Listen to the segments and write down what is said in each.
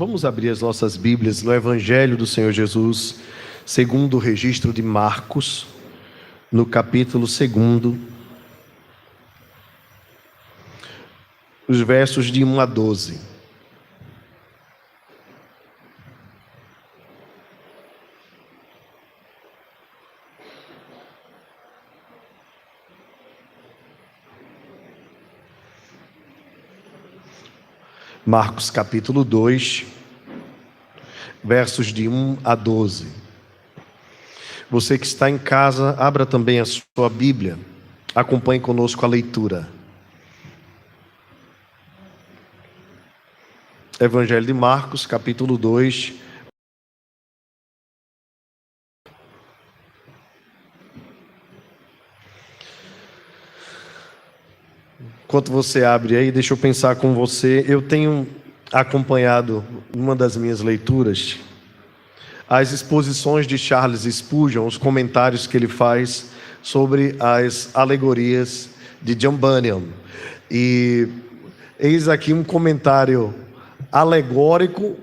Vamos abrir as nossas Bíblias no Evangelho do Senhor Jesus, segundo o registro de Marcos, no capítulo 2, os versos de 1 a 12. Marcos capítulo 2, versos de 1 a 12. Você que está em casa, abra também a sua Bíblia, acompanhe conosco a leitura. Evangelho de Marcos, capítulo 2. Enquanto você abre aí, deixa eu pensar com você. Eu tenho acompanhado, numa das minhas leituras, as exposições de Charles Spurgeon, os comentários que ele faz sobre as alegorias de John Bunyan. E eis aqui um comentário alegórico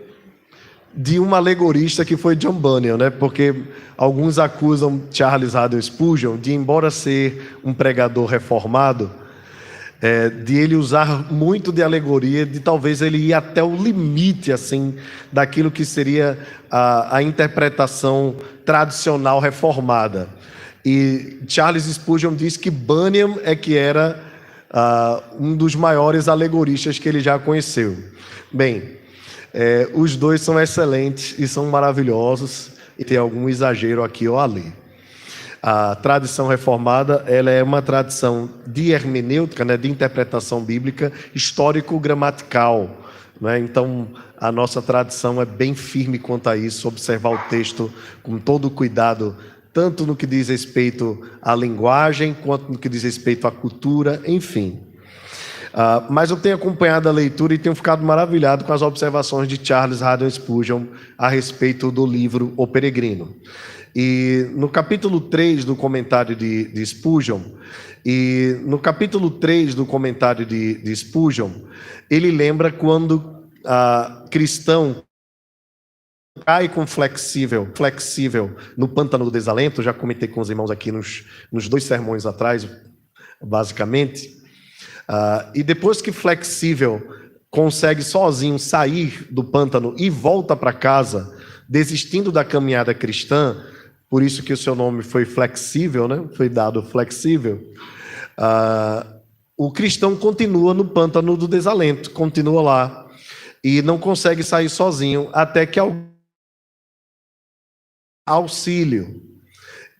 de um alegorista que foi John Bunyan, né? Porque alguns acusam Charles Haddon Spurgeon de, embora ser um pregador reformado, de ele usar muito de alegoria, de talvez ele ir até o limite assim daquilo que seria a interpretação tradicional reformada. E Charles Spurgeon diz que Bunyan é que era um dos maiores alegoristas que ele já conheceu. Bem, os dois são excelentes e são maravilhosos, e tem algum exagero aqui ou ali. A tradição reformada, ela é uma tradição de hermenêutica, né, de interpretação bíblica, histórico-gramatical, né? Então, a nossa tradição é bem firme quanto a isso, observar o texto com todo cuidado, tanto no que diz respeito à linguagem, quanto no que diz respeito à cultura, enfim. Mas eu tenho acompanhado a leitura e tenho ficado maravilhado com as observações de Charles Haddon Spurgeon a respeito do livro O Peregrino. E no capítulo 3 do comentário de Spurgeon, ele lembra quando cristão cai com flexível no pântano do desalento. Já comentei com os irmãos aqui nos 2 sermões atrás, basicamente. E depois que flexível consegue sozinho sair do pântano e volta para casa, desistindo da caminhada cristã, por isso que o seu nome foi flexível, né? Foi dado flexível. O cristão continua no pântano do desalento, continua lá, e não consegue sair sozinho, até que Auxílio.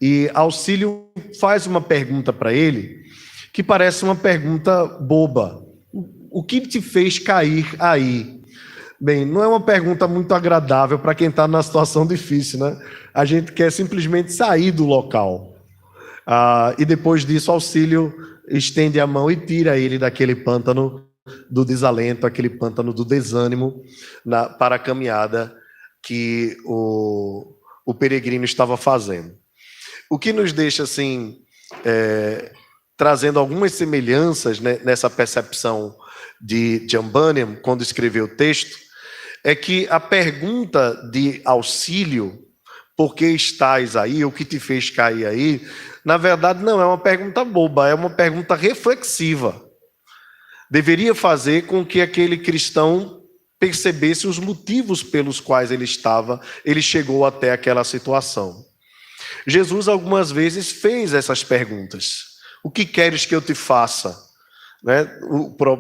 E Auxílio faz uma pergunta para ele, que parece uma pergunta boba. O que te fez cair aí? Bem, não é uma pergunta muito agradável para quem está numa situação difícil, né? A gente quer simplesmente sair do local. E depois disso, Auxílio estende a mão e tira ele daquele pântano do desalento, aquele pântano do desânimo, para a caminhada que o peregrino estava fazendo. O que nos deixa, assim, trazendo algumas semelhanças, né, nessa percepção de John Bunyan, quando escreveu o texto, é que a pergunta de Auxílio, por que estás aí, o que te fez cair aí, na verdade não é uma pergunta boba, é uma pergunta reflexiva. Deveria fazer com que aquele cristão percebesse os motivos pelos quais ele chegou até aquela situação. Jesus algumas vezes fez essas perguntas. O que queres que eu te faça? Né?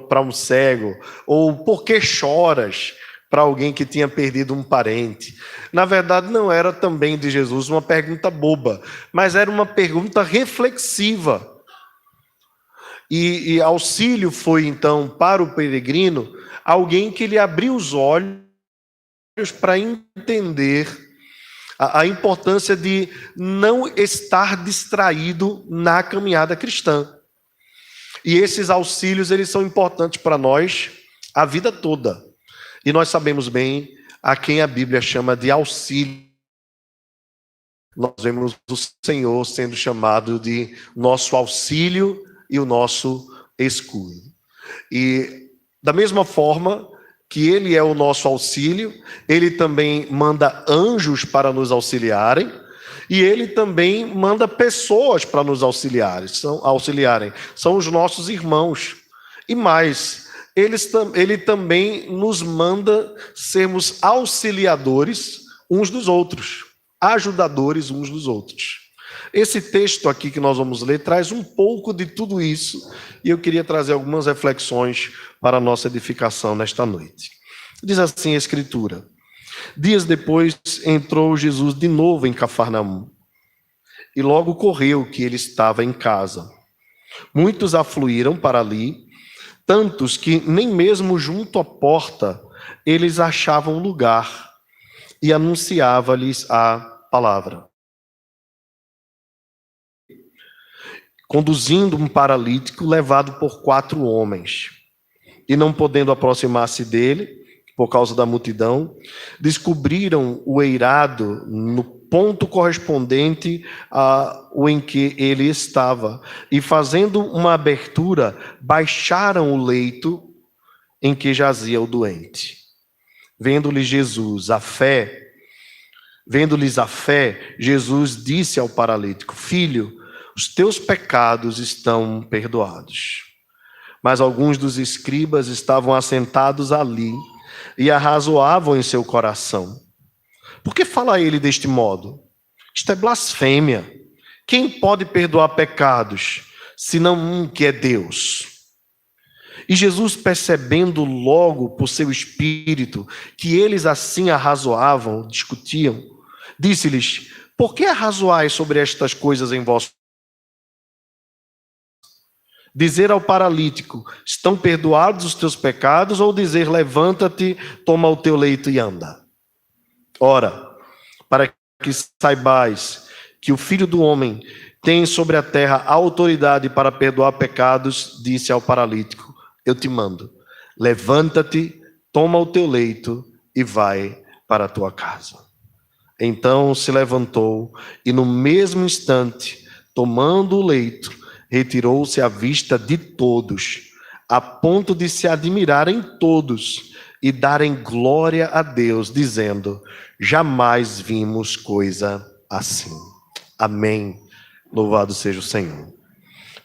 Para um cego. Ou por que choras? Para alguém que tinha perdido um parente. Na verdade, não era também de Jesus uma pergunta boba, mas era uma pergunta reflexiva. E Auxílio foi, então, para o peregrino, alguém que lhe abriu os olhos para entender a importância de não estar distraído na caminhada cristã. E esses auxílios, eles são importantes para nós a vida toda. E nós sabemos bem a quem a Bíblia chama de auxílio. Nós vemos o Senhor sendo chamado de nosso auxílio e o nosso escudo. E da mesma forma, que ele é o nosso auxílio, ele também manda anjos para nos auxiliarem, e ele também manda pessoas para nos auxiliarem. São os nossos irmãos. E mais, ele também nos manda sermos auxiliadores uns dos outros, ajudadores uns dos outros. Esse texto aqui que nós vamos ler traz um pouco de tudo isso, e eu queria trazer algumas reflexões para a nossa edificação nesta noite. Diz assim a Escritura: dias depois entrou Jesus de novo em Cafarnaum, e logo correu que ele estava em casa. Muitos afluíram para ali, tantos que nem mesmo junto à porta eles achavam lugar, e anunciava-lhes a palavra. Conduzindo um paralítico levado por 4 homens. E não podendo aproximar-se dele, por causa da multidão, descobriram o eirado no ponto correspondente ao em que ele estava. E fazendo uma abertura, baixaram o leito em que jazia o doente. Vendo-lhes a fé, Jesus disse ao paralítico: filho, os teus pecados estão perdoados. Mas alguns dos escribas estavam assentados ali e arrazoavam em seu coração: por que fala ele deste modo? Isto é blasfêmia. Quem pode perdoar pecados, senão um que é Deus? E Jesus, percebendo logo por seu espírito que eles assim arrazoavam, discutiam, disse-lhes: por que arrazoais sobre estas coisas em vosso? Dizer ao paralítico: estão perdoados os teus pecados, ou dizer: levanta-te, toma o teu leito e anda? Ora, para que saibais que o Filho do Homem tem sobre a terra autoridade para perdoar pecados, disse ao paralítico: eu te mando, levanta-te, toma o teu leito e vai para a tua casa. Então se levantou e no mesmo instante, tomando o leito, retirou-se à vista de todos, a ponto de se admirarem todos e darem glória a Deus, dizendo: jamais vimos coisa assim. Amém. Louvado seja o Senhor.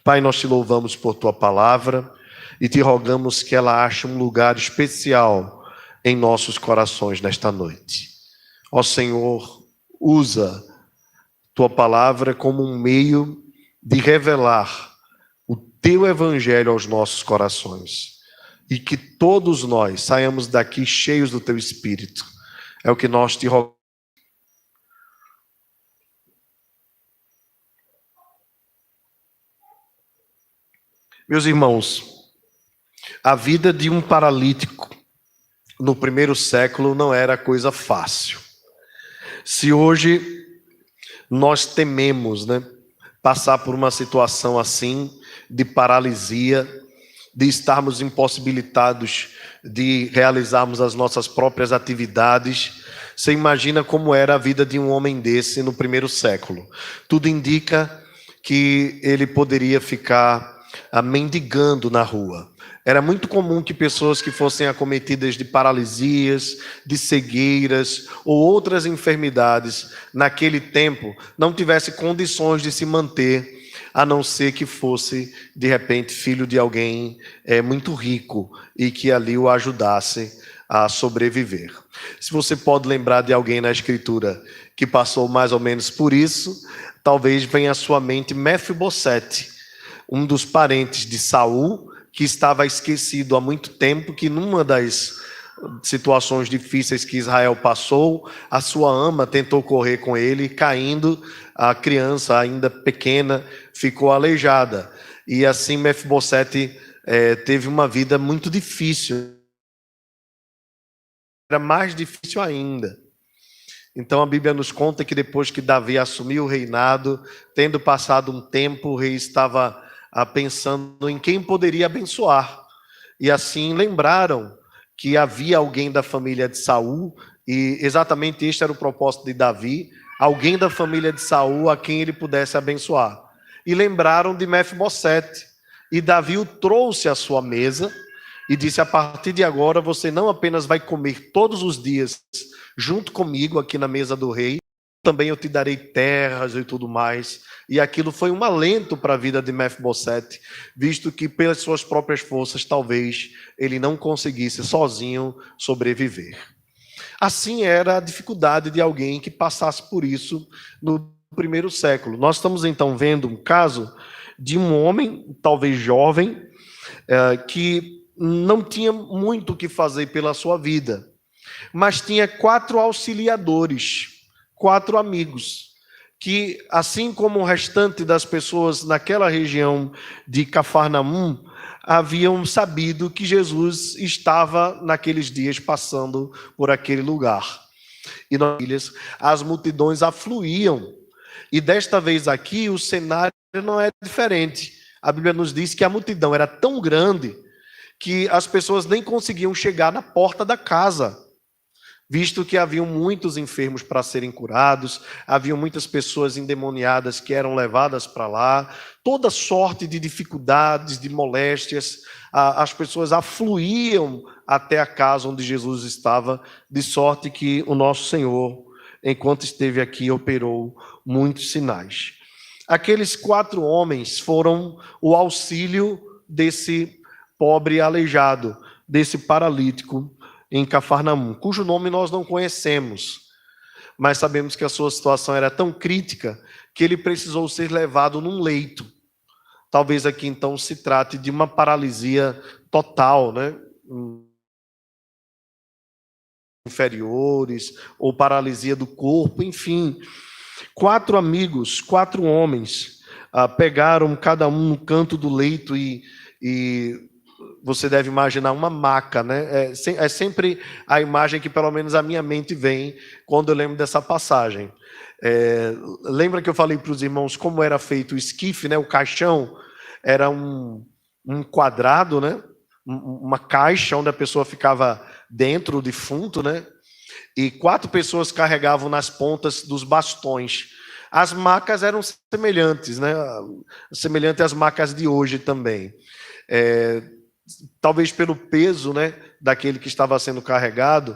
Pai, nós te louvamos por tua palavra e te rogamos que ela ache um lugar especial em nossos corações nesta noite. Ó Senhor, usa tua palavra como um meio de revelar o teu evangelho aos nossos corações, e que todos nós saiamos daqui cheios do teu Espírito. É o que nós te rogamos. Meus irmãos, a vida de um paralítico no primeiro século não era coisa fácil. Se hoje nós tememos, passar por uma situação assim, de paralisia, de estarmos impossibilitados de realizarmos as nossas próprias atividades, você imagina como era a vida de um homem desse no primeiro século. Tudo indica que ele poderia ficar mendigando na rua. Era muito comum que pessoas que fossem acometidas de paralisias, de cegueiras ou outras enfermidades, naquele tempo, não tivessem condições de se manter, a não ser que fosse, de repente, filho de alguém muito rico e que ali o ajudasse a sobreviver. Se você pode lembrar de alguém na Escritura que passou mais ou menos por isso, talvez venha à sua mente Mefibosete, um dos parentes de Saul, que estava esquecido há muito tempo, que numa das situações difíceis que Israel passou, a sua ama tentou correr com ele, caindo, a criança ainda pequena ficou aleijada. E assim Mefibosete teve uma vida muito difícil. Era mais difícil ainda. Então a Bíblia nos conta que depois que Davi assumiu o reinado, tendo passado um tempo, o rei estava pensando em quem poderia abençoar. E assim lembraram que havia alguém da família de Saul, e exatamente este era o propósito de Davi, alguém da família de Saul a quem ele pudesse abençoar. E lembraram de Mefibosete, e Davi o trouxe à sua mesa, e disse: a partir de agora você não apenas vai comer todos os dias junto comigo aqui na mesa do rei, também eu te darei terras e tudo mais. E aquilo foi um alento para a vida de Mefibosete, visto que pelas suas próprias forças talvez ele não conseguisse sozinho sobreviver. Assim era a dificuldade de alguém que passasse por isso no primeiro século. Nós estamos então vendo um caso de um homem, talvez jovem, que não tinha muito o que fazer pela sua vida, mas tinha 4 auxiliadores, 4 amigos, que, assim como o restante das pessoas naquela região de Cafarnaum, haviam sabido que Jesus estava naqueles dias passando por aquele lugar. E nas ilhas, as multidões afluíam. E desta vez aqui, o cenário não é diferente. A Bíblia nos diz que a multidão era tão grande que as pessoas nem conseguiam chegar na porta da casa, visto que haviam muitos enfermos para serem curados, haviam muitas pessoas endemoniadas que eram levadas para lá, toda sorte de dificuldades, de moléstias, as pessoas afluíam até a casa onde Jesus estava, de sorte que o nosso Senhor, enquanto esteve aqui, operou muitos sinais. Aqueles 4 homens foram o auxílio desse pobre aleijado, desse paralítico em Cafarnaum, cujo nome nós não conhecemos, mas sabemos que a sua situação era tão crítica que ele precisou ser levado num leito. Talvez aqui então se trate de uma paralisia total, né? Inferiores, ou paralisia do corpo, enfim. 4 amigos, 4 homens, pegaram cada um no canto do leito e você deve imaginar uma maca, né? É sempre a imagem que pelo menos a minha mente vem quando eu lembro dessa passagem. Lembra que eu falei para os irmãos como era feito o esquife, né? O caixão era um quadrado, né? Uma caixa onde a pessoa ficava dentro, o defunto, né? E 4 pessoas carregavam nas pontas dos bastões. As macas eram semelhantes, né? Semelhante às macas de hoje também. Talvez pelo peso, né, daquele que estava sendo carregado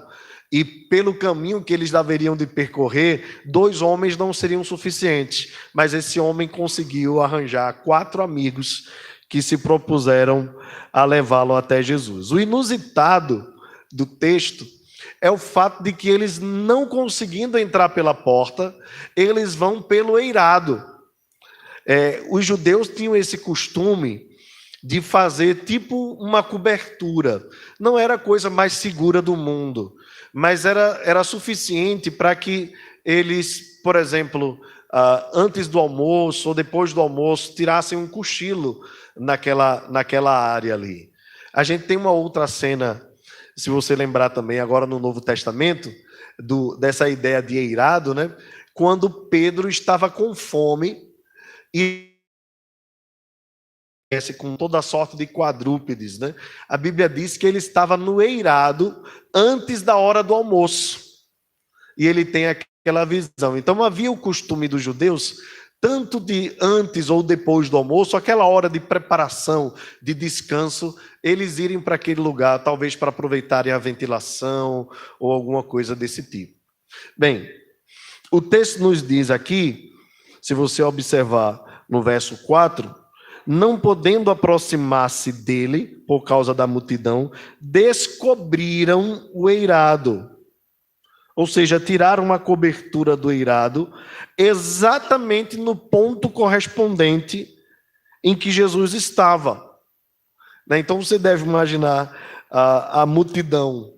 e pelo caminho que eles deveriam de percorrer, 2 homens não seriam suficientes, mas esse homem conseguiu arranjar 4 amigos que se propuseram a levá-lo até Jesus. O inusitado do texto é o fato de que eles, não conseguindo entrar pela porta, eles vão pelo eirado. Os judeus tinham esse costume de fazer tipo uma cobertura. Não era a coisa mais segura do mundo, mas era suficiente para que eles, por exemplo, antes do almoço ou depois do almoço, tirassem um cochilo naquela área ali. A gente tem uma outra cena, se você lembrar também, agora no Novo Testamento, dessa ideia de eirado, né? Quando Pedro estava com fome e com toda sorte de quadrúpedes, né? A Bíblia diz que ele estava no eirado antes da hora do almoço. E ele tem aquela visão. Então havia o costume dos judeus, tanto de antes ou depois do almoço, aquela hora de preparação, de descanso, eles irem para aquele lugar, talvez para aproveitarem a ventilação ou alguma coisa desse tipo. Bem, o texto nos diz aqui, se você observar no verso 4, não podendo aproximar-se dele, por causa da multidão, descobriram o eirado. Ou seja, tiraram uma cobertura do eirado, exatamente no ponto correspondente em que Jesus estava. Então você deve imaginar a multidão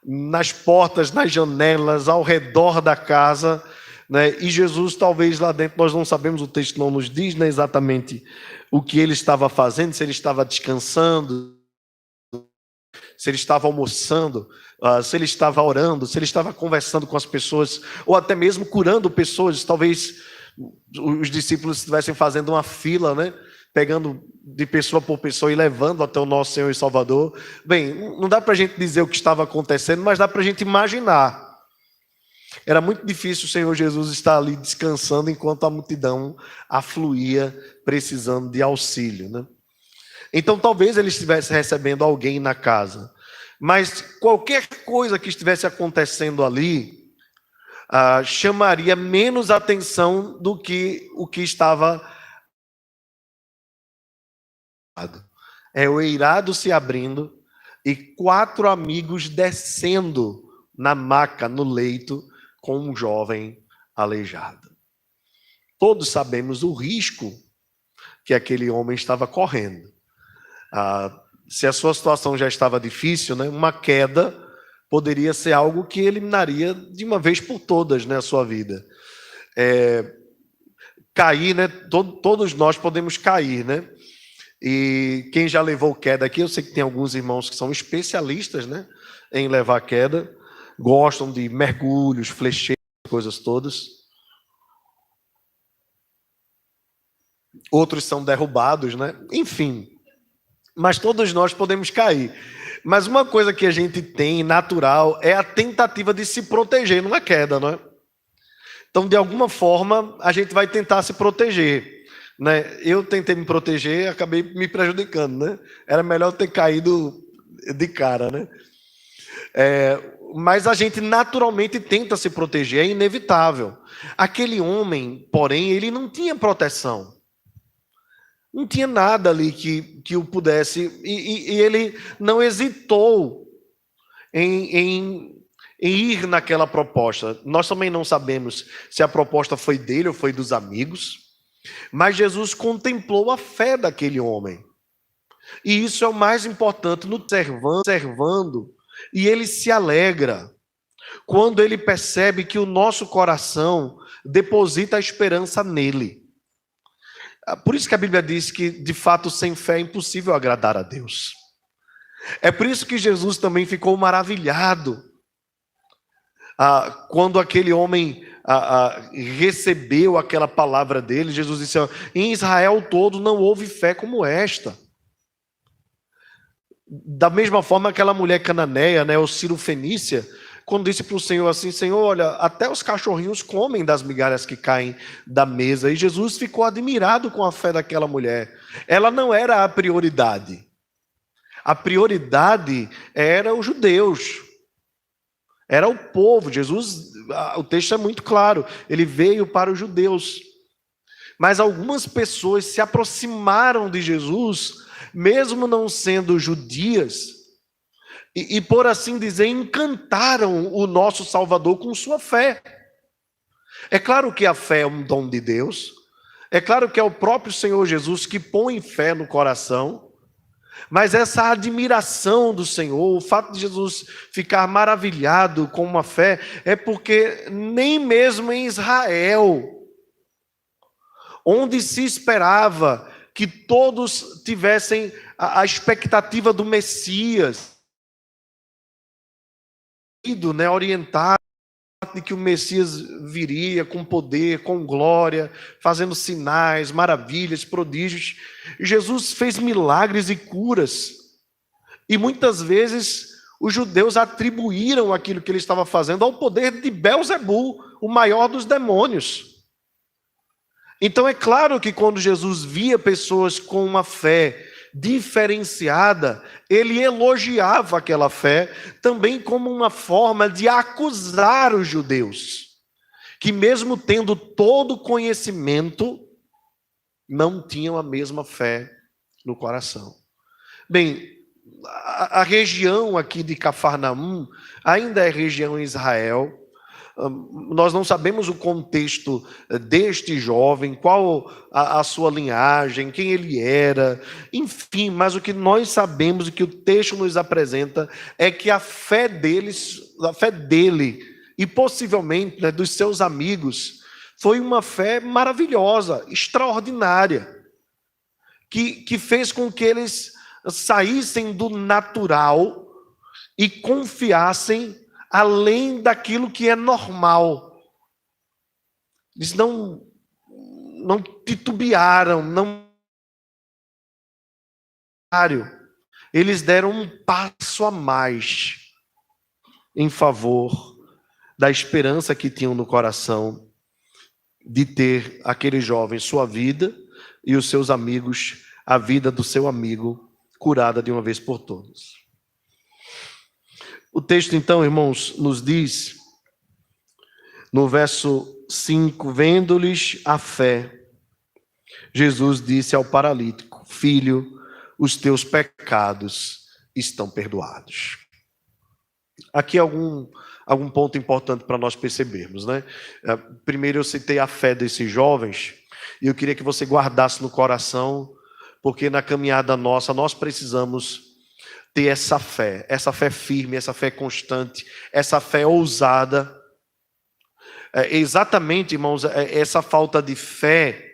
nas portas, nas janelas, ao redor da casa, né? E Jesus talvez lá dentro, nós não sabemos, o texto não nos diz, né, exatamente o que ele estava fazendo, se ele estava descansando, se ele estava almoçando, se ele estava orando, se ele estava conversando com as pessoas, ou até mesmo curando pessoas. Talvez os discípulos estivessem fazendo uma fila, né? Pegando de pessoa por pessoa e levando até o nosso Senhor e Salvador. Bem, não dá para a gente dizer o que estava acontecendo, mas dá para a gente imaginar. Era muito difícil o Senhor Jesus estar ali descansando enquanto a multidão afluía precisando de auxílio, né? Então talvez ele estivesse recebendo alguém na casa. Mas qualquer coisa que estivesse acontecendo ali chamaria menos atenção do que o que estava. É o eirado se abrindo e 4 amigos descendo na maca, no leito, com um jovem aleijado. Todos sabemos o risco que aquele homem estava correndo. Se a sua situação já estava difícil, né, uma queda poderia ser algo que eliminaria de uma vez por todas, né, a sua vida. Cair, né, todos nós podemos cair, né? E quem já levou queda aqui, eu sei que tem alguns irmãos que são especialistas, né, em levar queda, gostam de mergulhos, flecheiros, coisas todas. Outros são derrubados, né? Enfim, mas todos nós podemos cair. Mas uma coisa que a gente tem natural é a tentativa de se proteger numa queda, não é? Então, de alguma forma, a gente vai tentar se proteger. Né? Eu tentei me proteger, acabei me prejudicando, né? Era melhor ter caído de cara, né? Mas a gente naturalmente tenta se proteger, é inevitável. Aquele homem, porém, ele não tinha proteção. Não tinha nada ali que o pudesse, e ele não hesitou em ir naquela proposta. Nós também não sabemos se a proposta foi dele ou foi dos amigos. Mas Jesus contemplou a fé daquele homem. E isso é o mais importante, no observando, e ele se alegra quando ele percebe que o nosso coração deposita a esperança nele. Por isso que a Bíblia diz que, de fato, sem fé é impossível agradar a Deus. É por isso que Jesus também ficou maravilhado quando aquele homem recebeu aquela palavra dele. Jesus disse: em Israel todo não houve fé como esta. Da mesma forma, aquela mulher cananeia, né, o Ciro-fenícia, quando disse para o Senhor assim: Senhor, olha, até os cachorrinhos comem das migalhas que caem da mesa. E Jesus ficou admirado com a fé daquela mulher. Ela não era a prioridade. A prioridade era os judeus. Era o povo. Jesus, o texto é muito claro, ele veio para os judeus. Mas algumas pessoas se aproximaram de Jesus, mesmo não sendo judias, e por assim dizer, encantaram o nosso Salvador com sua fé. É claro que a fé é um dom de Deus, é claro que é o próprio Senhor Jesus que põe fé no coração. Mas essa admiração do Senhor, o fato de Jesus ficar maravilhado com uma fé, é porque nem mesmo em Israel, onde se esperava que todos tivessem a expectativa do Messias, né, orientado de que o Messias viria com poder, com glória, fazendo sinais, maravilhas, prodígios. Jesus fez milagres e curas. E muitas vezes os judeus atribuíram aquilo que ele estava fazendo ao poder de Belzebu, o maior dos demônios. Então é claro que quando Jesus via pessoas com uma fé diferenciada, ele elogiava aquela fé também como uma forma de acusar os judeus, que mesmo tendo todo conhecimento, não tinham a mesma fé no coração. Bem, a região aqui de Cafarnaum ainda é região em Israel. Nós não sabemos o contexto deste jovem, qual a sua linhagem, quem ele era, enfim, mas o que nós sabemos e que o texto nos apresenta é que a fé dele e possivelmente, né, dos seus amigos, foi uma fé maravilhosa, extraordinária, que fez com que eles saíssem do natural e confiassem além daquilo que é normal. Eles não titubearam, eles deram um passo a mais em favor da esperança que tinham no coração de ter aquele jovem, sua vida e os seus amigos a vida do seu amigo curada de uma vez por todas. O texto, então, irmãos, nos diz, no verso 5, vendo-lhes a fé, Jesus disse ao paralítico: filho, os teus pecados estão perdoados. Aqui algum ponto importante para nós percebermos, né? Primeiro eu citei a fé desses jovens, e eu queria que você guardasse no coração, porque na caminhada nossa nós precisamos ter essa fé firme, essa fé constante, essa fé ousada. Exatamente, irmãos, essa falta de fé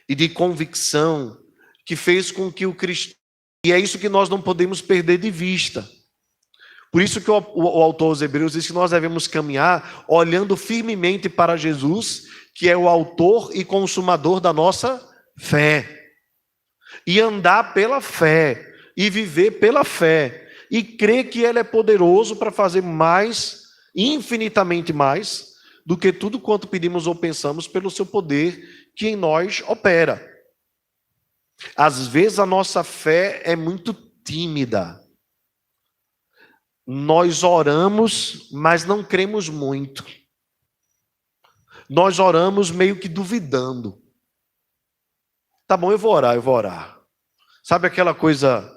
e de convicção que fez com que o cristão... E é isso que nós não podemos perder de vista. Por isso que o autor aos Hebreus diz que nós devemos caminhar olhando firmemente para Jesus, que é o autor e consumador da nossa fé. E andar pela fé, e viver pela fé, e crer que Ele é poderoso para fazer mais, infinitamente mais, do que tudo quanto pedimos ou pensamos pelo seu poder que em nós opera. Às vezes a nossa fé é muito tímida. Nós oramos, mas não cremos muito. Nós oramos meio que duvidando. Tá bom, eu vou orar. Sabe aquela coisa?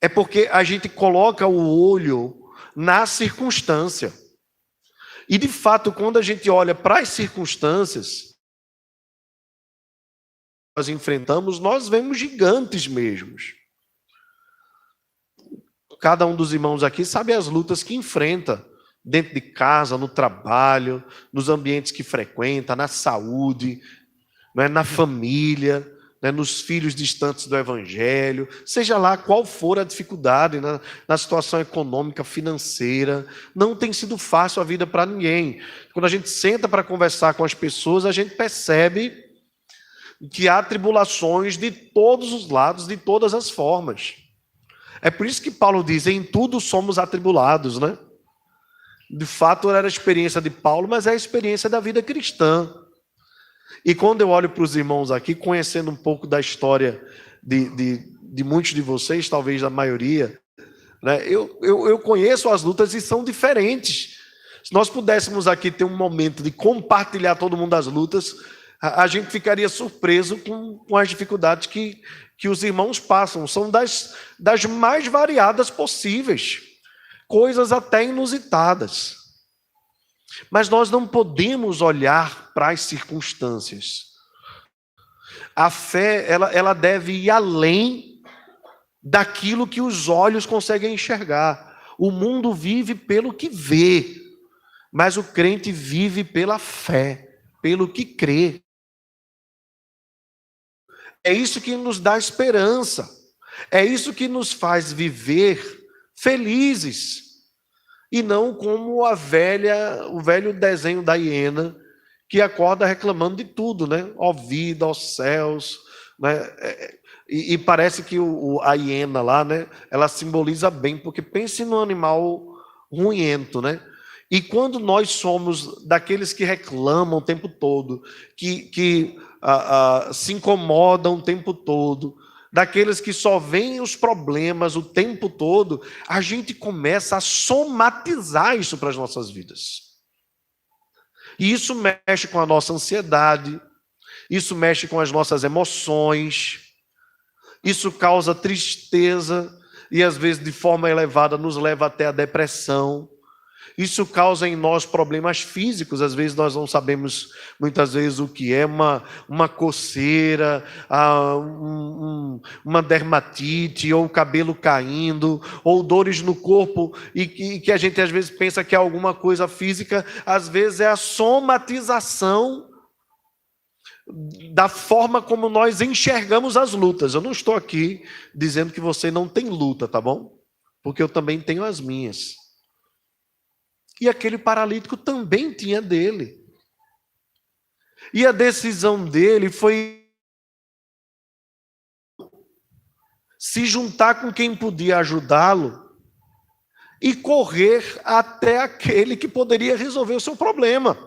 É porque a gente coloca o olho na circunstância. E de fato, quando a gente olha para as circunstâncias que nós enfrentamos, nós vemos gigantes mesmos. Cada um dos irmãos aqui sabe as lutas que enfrenta dentro de casa, no trabalho, nos ambientes que frequenta, na saúde, na família, nos filhos distantes do Evangelho, seja lá qual for a dificuldade, na situação econômica, financeira. Não tem sido fácil a vida para ninguém. Quando a gente senta para conversar com as pessoas, a gente percebe que há tribulações de todos os lados, de todas as formas. É por isso que Paulo diz, em tudo somos atribulados, né? De fato, era a experiência de Paulo, mas é a experiência da vida cristã. E quando eu olho para os irmãos aqui, conhecendo um pouco da história de muitos de vocês, talvez da maioria, né? Eu conheço as lutas e são diferentes. Se nós pudéssemos aqui ter um momento de compartilhar todo mundo as lutas, a gente ficaria surpreso com as dificuldades que os irmãos passam. São das mais variadas possíveis, coisas até inusitadas. Mas nós não podemos olhar para as circunstâncias. A fé, ela deve ir além daquilo que os olhos conseguem enxergar. O mundo vive pelo que vê, mas o crente vive pela fé, pelo que crê. É isso que nos dá esperança. É isso que nos faz viver felizes. E não como o velho desenho da hiena, que acorda reclamando de tudo, né? Ó vida, ó céus, né? E parece que a hiena lá, né? Ela simboliza bem, porque pense num animal ruimento, né? E quando nós somos daqueles que reclamam o tempo todo, que se incomodam o tempo todo, daqueles que só veem os problemas o tempo todo, a gente começa a somatizar isso para as nossas vidas. E isso mexe com a nossa ansiedade, isso mexe com as nossas emoções, isso causa tristeza e às vezes de forma elevada nos leva até a depressão. Isso causa em nós problemas físicos, às vezes nós não sabemos muitas vezes o que é uma coceira, uma dermatite, ou o cabelo caindo, ou dores no corpo, e que a gente às vezes pensa que é alguma coisa física, às vezes é a somatização da forma como nós enxergamos as lutas. Eu não estou aqui dizendo que você não tem luta, tá bom? Porque eu também tenho as minhas. E aquele paralítico também tinha dele. E a decisão dele foi se juntar com quem podia ajudá-lo e correr até aquele que poderia resolver o seu problema.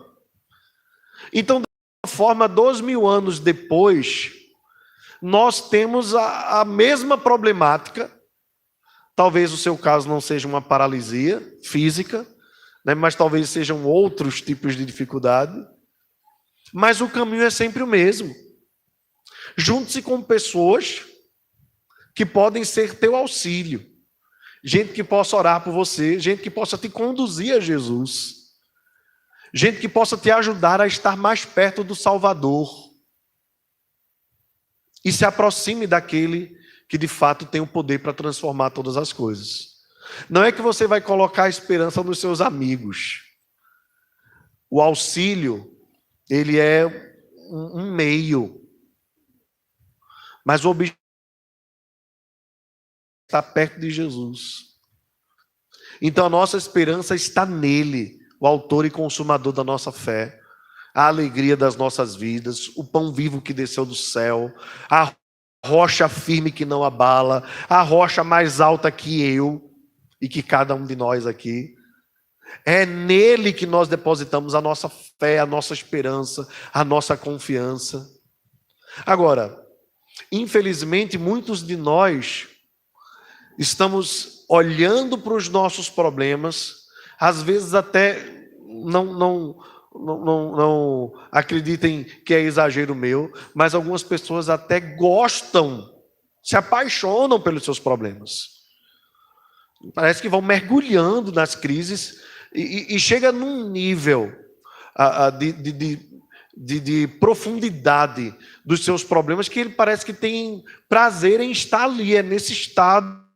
Então, de uma forma, 2000 anos depois, nós temos a mesma problemática. Talvez o seu caso não seja uma paralisia física, né, mas talvez sejam outros tipos de dificuldade. Mas o caminho é sempre o mesmo. Junte-se com pessoas que podem ser teu auxílio. Gente que possa orar por você, gente que possa te conduzir a Jesus. Gente que possa te ajudar a estar mais perto do Salvador. E se aproxime daquele que de fato tem o poder para transformar todas as coisas. Não é que você vai colocar a esperança nos seus amigos. O auxílio, ele é um meio. Mas o objetivo está perto de Jesus. Então a nossa esperança está nele, o autor e consumador da nossa fé, a alegria das nossas vidas, o pão vivo que desceu do céu, a rocha firme que não abala, a rocha mais alta que eu e que cada um de nós aqui. É nele que nós depositamos a nossa fé, a nossa esperança, a nossa confiança. Agora, infelizmente, muitos de nós estamos olhando para os nossos problemas, às vezes até não acreditem que é exagero meu, mas algumas pessoas até gostam, se apaixonam pelos seus problemas. Parece que vão mergulhando nas crises e chega num nível de profundidade dos seus problemas que ele parece que tem prazer em estar ali, é nesse estado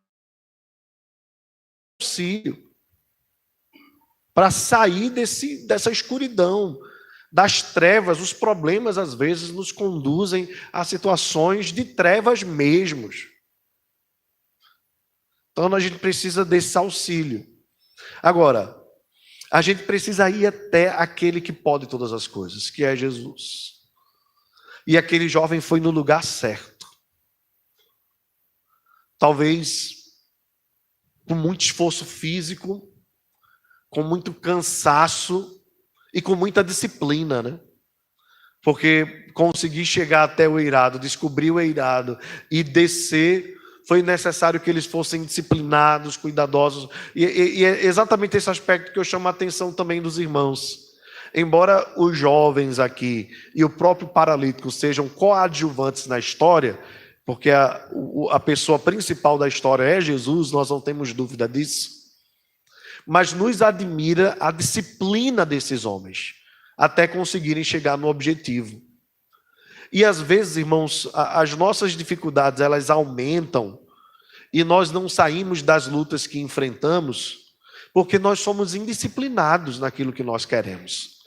para sair dessa escuridão, das trevas. Os problemas às vezes nos conduzem a situações de trevas mesmos. Então a gente precisa desse auxílio. Agora, a gente precisa ir até aquele que pode todas as coisas, que é Jesus. E aquele jovem foi no lugar certo. Talvez com muito esforço físico, com muito cansaço e com muita disciplina, né? Porque conseguir chegar até o eirado, descobrir o eirado e descer, foi necessário que eles fossem disciplinados, cuidadosos. E é exatamente esse aspecto que eu chamo a atenção também dos irmãos. Embora os jovens aqui e o próprio paralítico sejam coadjuvantes na história, porque a pessoa principal da história é Jesus, nós não temos dúvida disso, mas nos admira a disciplina desses homens, até conseguirem chegar no objetivo. E às vezes, irmãos, as nossas dificuldades, elas aumentam, e nós não saímos das lutas que enfrentamos, porque nós somos indisciplinados naquilo que nós queremos.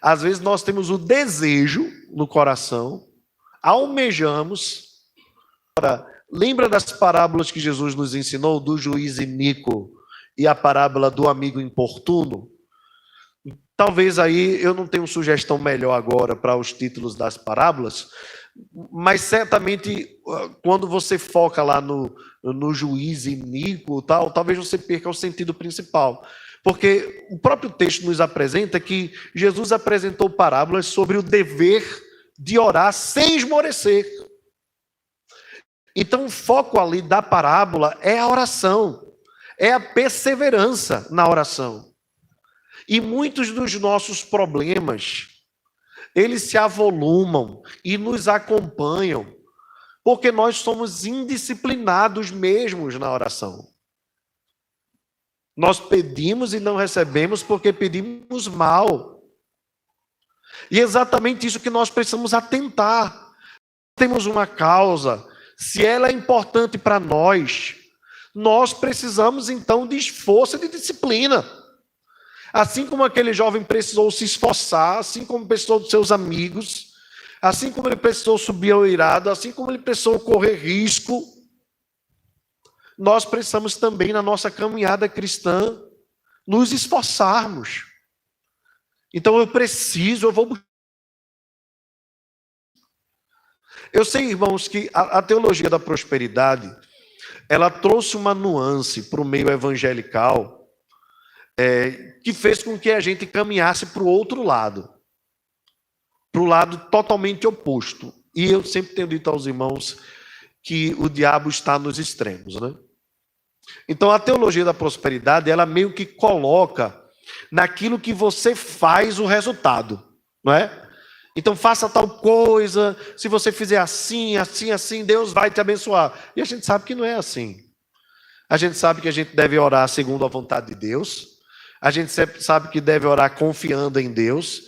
Às vezes nós temos o desejo no coração, almejamos. Lembra das parábolas que Jesus nos ensinou, do juiz iníquo e a parábola do amigo importuno? Talvez aí eu não tenho sugestão melhor agora para os títulos das parábolas, mas certamente quando você foca lá no juiz iníquo, talvez você perca o sentido principal. Porque o próprio texto nos apresenta que Jesus apresentou parábolas sobre o dever de orar sem esmorecer. Então o foco ali da parábola é a oração, é a perseverança na oração. E muitos dos nossos problemas, eles se avolumam e nos acompanham, porque nós somos indisciplinados mesmos na oração. Nós pedimos e não recebemos porque pedimos mal. E é exatamente isso que nós precisamos atentar. Temos uma causa, se ela é importante para nós, nós precisamos então de esforço e de disciplina. Assim como aquele jovem precisou se esforçar, assim como precisou dos seus amigos, assim como ele precisou subir ao eirado, assim como ele precisou correr risco, nós precisamos também, na nossa caminhada cristã, nos esforçarmos. Então eu vou... Eu sei, irmãos, que a teologia da prosperidade, ela trouxe uma nuance para o meio evangelical, que fez com que a gente caminhasse para o outro lado, para o lado totalmente oposto. E eu sempre tenho dito aos irmãos que o diabo está nos extremos, né? Então a teologia da prosperidade, ela meio que coloca naquilo que você faz o resultado, não é? Então faça tal coisa, se você fizer assim, assim, assim, Deus vai te abençoar. E a gente sabe que não é assim. A gente sabe que a gente deve orar segundo a vontade de Deus. A gente sabe que deve orar confiando em Deus,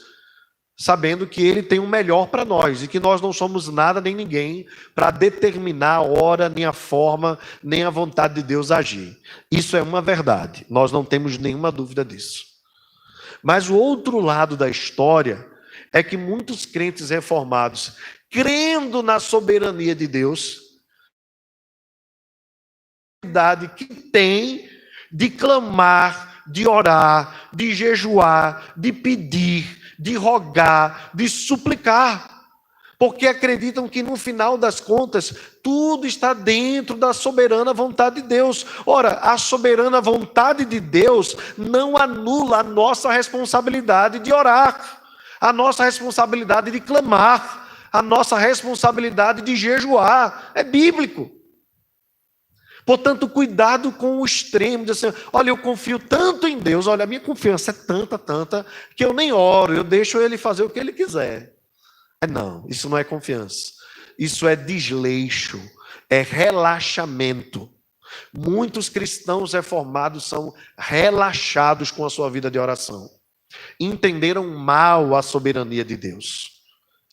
sabendo que Ele tem o melhor para nós e que nós não somos nada nem ninguém para determinar a hora, nem a forma, nem a vontade de Deus agir. Isso é uma verdade, nós não temos nenhuma dúvida disso. Mas o outro lado da história é que muitos crentes reformados, crendo na soberania de Deus, a verdade que tem de clamar, de orar, de jejuar, de pedir, de rogar, de suplicar, porque acreditam que no final das contas tudo está dentro da soberana vontade de Deus. Ora, a soberana vontade de Deus não anula a nossa responsabilidade de orar, a nossa responsabilidade de clamar, a nossa responsabilidade de jejuar. É bíblico. Portanto, cuidado com o extremo, de assim, olha, eu confio tanto em Deus, olha, a minha confiança é tanta, que eu nem oro, eu deixo Ele fazer o que Ele quiser. Não, isso não é confiança. Isso é desleixo, é relaxamento. Muitos cristãos reformados são relaxados com a sua vida de oração. Entenderam mal a soberania de Deus.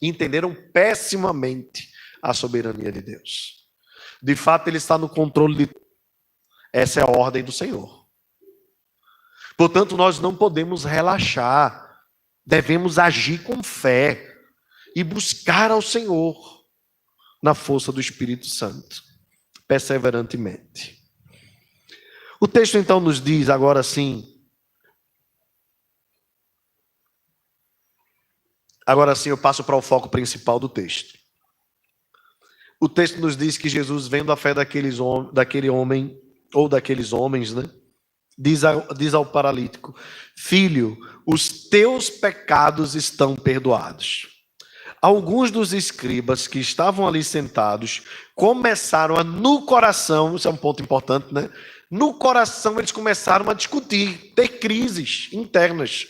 Entenderam pessimamente a soberania de Deus. De fato, Ele está no controle de... Essa é a ordem do Senhor. Portanto, nós não podemos relaxar. Devemos agir com fé e buscar ao Senhor na força do Espírito Santo, perseverantemente. O texto então nos diz, agora sim, eu passo para o foco principal do texto. O texto nos diz que Jesus, vendo a fé daquele homem, ou daqueles homens, né, diz ao paralítico: filho, os teus pecados estão perdoados. Alguns dos escribas que estavam ali sentados começaram no coração, isso é um ponto importante, né? No coração eles começaram a discutir, ter crises internas.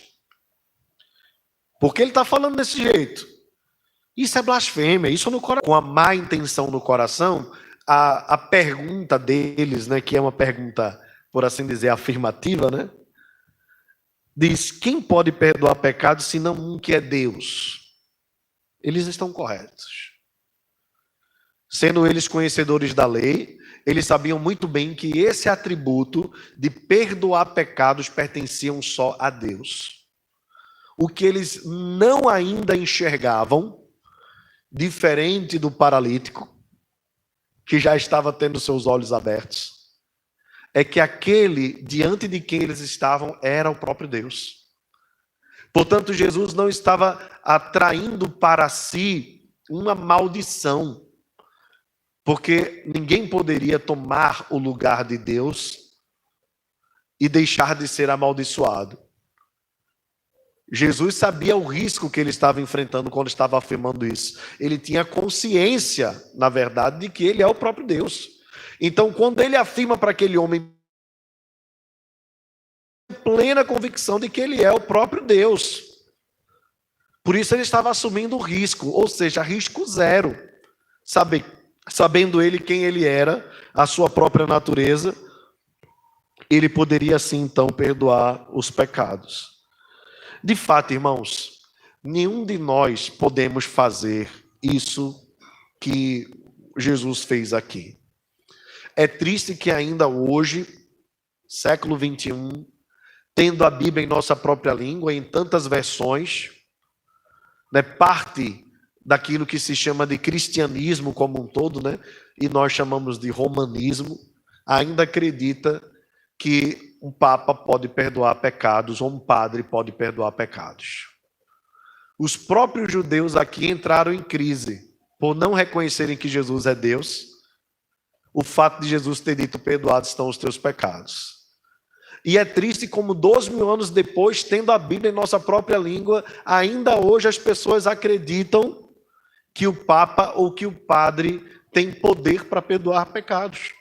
Por que ele está falando desse jeito? Isso é blasfêmia, isso no coração. Com a má intenção no coração, a pergunta deles, né, que é uma pergunta, por assim dizer, afirmativa, né, diz: quem pode perdoar pecados senão um que é Deus? Eles estão corretos. Sendo eles conhecedores da lei, eles sabiam muito bem que esse atributo de perdoar pecados pertenciam só a Deus. O que eles não ainda enxergavam, diferente do paralítico, que já estava tendo seus olhos abertos, é que aquele diante de quem eles estavam era o próprio Deus. Portanto, Jesus não estava atraindo para si uma maldição, porque ninguém poderia tomar o lugar de Deus e deixar de ser amaldiçoado. Jesus sabia o risco que ele estava enfrentando quando estava afirmando isso. Ele tinha consciência, na verdade, de que ele é o próprio Deus. Então, quando ele afirma para aquele homem, plena convicção de que ele é o próprio Deus. Por isso ele estava assumindo o risco, ou seja, risco zero. Sabendo ele quem ele era, a sua própria natureza, ele poderia assim então perdoar os pecados. De fato, irmãos, nenhum de nós podemos fazer isso que Jesus fez aqui. É triste que ainda hoje, século 21, tendo a Bíblia em nossa própria língua, em tantas versões, né, parte daquilo que se chama de cristianismo como um todo, né, e nós chamamos de romanismo, ainda acredita que um papa pode perdoar pecados ou um padre pode perdoar pecados. Os próprios judeus aqui entraram em crise por não reconhecerem que Jesus é Deus, o fato de Jesus ter dito: perdoados estão os teus pecados. E é triste como 2000 anos depois, tendo a Bíblia em nossa própria língua, ainda hoje as pessoas acreditam que o Papa ou que o padre tem poder para perdoar pecados.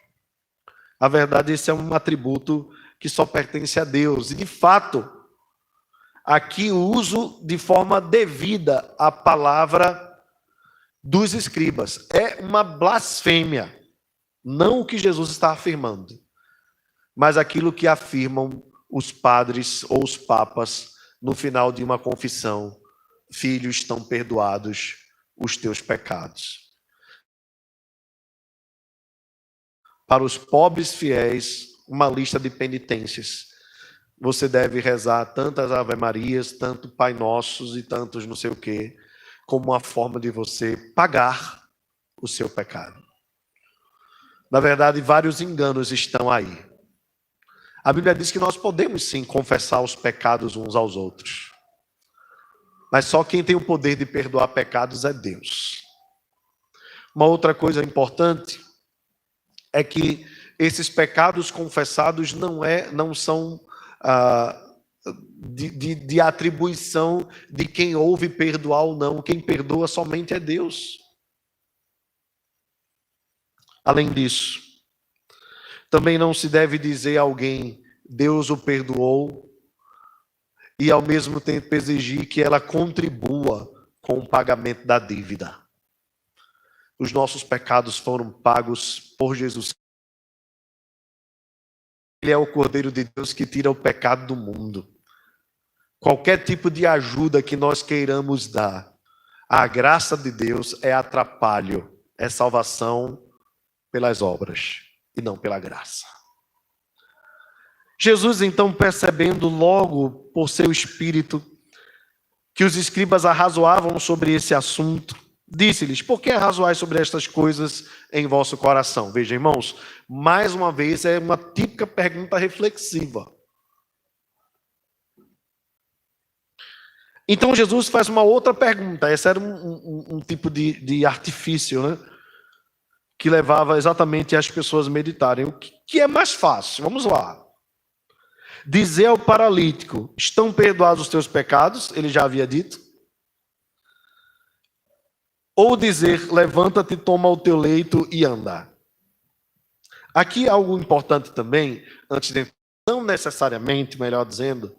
A verdade, esse é um atributo que só pertence a Deus. E, de fato, aqui o uso de forma devida a palavra dos escribas. É uma blasfêmia. Não o que Jesus está afirmando, mas aquilo que afirmam os padres ou os papas no final de uma confissão: filho, estão perdoados os teus pecados. Para os pobres fiéis, uma lista de penitências. Você deve rezar tantas Ave-Marias, tanto Pai Nossos e tantos não sei o quê, como uma forma de você pagar o seu pecado. Na verdade, vários enganos estão aí. A Bíblia diz que nós podemos sim confessar os pecados uns aos outros. Mas só quem tem o poder de perdoar pecados é Deus. Uma outra coisa importante é que esses pecados confessados não são de atribuição de quem ouve perdoar ou não. Quem perdoa somente é Deus. Além disso, também não se deve dizer a alguém: Deus o perdoou, e ao mesmo tempo exigir que ela contribua com o pagamento da dívida. Os nossos pecados foram pagos por Jesus. Ele é o Cordeiro de Deus que tira o pecado do mundo. Qualquer tipo de ajuda que nós queiramos dar, a graça de Deus é atrapalho, é salvação pelas obras e não pela graça. Jesus, então, percebendo logo por seu espírito que os escribas arrazoavam sobre esse assunto, disse-lhes: por que arrazoais sobre estas coisas em vosso coração? Veja, irmãos, mais uma vez é uma típica pergunta reflexiva. Então Jesus faz uma outra pergunta. Esse era um tipo de artifício, né? Que levava exatamente as pessoas a meditarem. O que é mais fácil? Vamos lá. Dizer ao paralítico: estão perdoados os teus pecados, ele já havia dito. Ou dizer: levanta-te, toma o teu leito e anda. Aqui algo importante também, antes de não necessariamente, melhor dizendo,